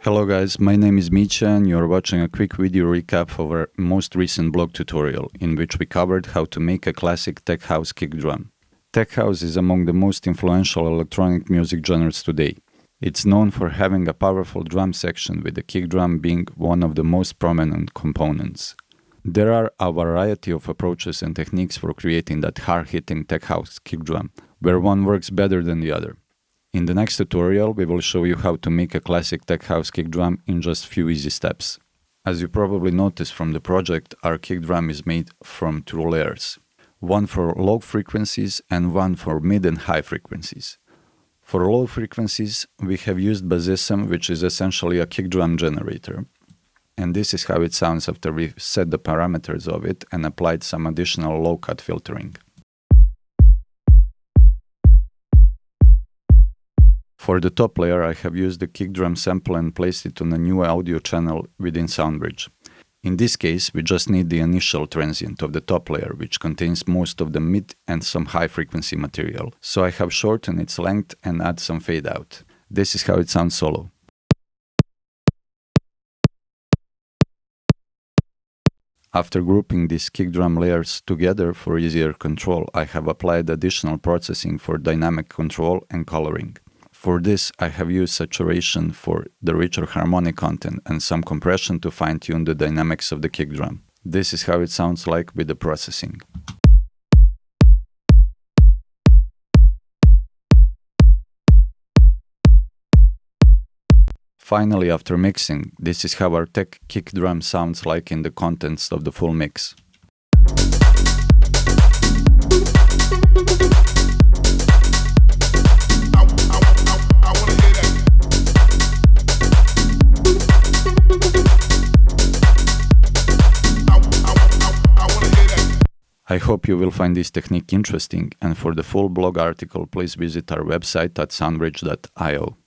Hello guys, my name is Micha and you're watching a quick video recap of our most recent blog tutorial in which we covered how to make a classic tech house kick drum. Tech house is among the most influential electronic music genres today. It's known for having a powerful drum section with the kick drum being one of the most prominent components. There are a variety of approaches and techniques for creating that hard-hitting tech house kick drum, where one works better than the other. In the next tutorial, we will show you how to make a classic tech house kick drum in just few easy steps. As you probably noticed from the project, our kick drum is made from two layers. One for low frequencies and one for mid and high frequencies. For low frequencies, we have used Bassism, which is essentially a kick drum generator. And this is how it sounds after we set the parameters of it and applied some additional low-cut filtering. For the top layer, I have used the kick drum sample and placed it on a new audio channel within SoundBridge. In this case, we just need the initial transient of the top layer, which contains most of the mid and some high frequency material. So I have shortened its length and add some fade out. This is how it sounds solo. After grouping these kick drum layers together for easier control, I have applied additional processing for dynamic control and coloring. For this, I have used saturation for the richer harmonic content and some compression to fine-tune the dynamics of the kick drum. This is how it sounds like with the processing. Finally, after mixing, this is how our tech kick drum sounds like in the contents of the full mix. I hope you will find this technique interesting, and for the full blog article, please visit our website at soundbridge.io.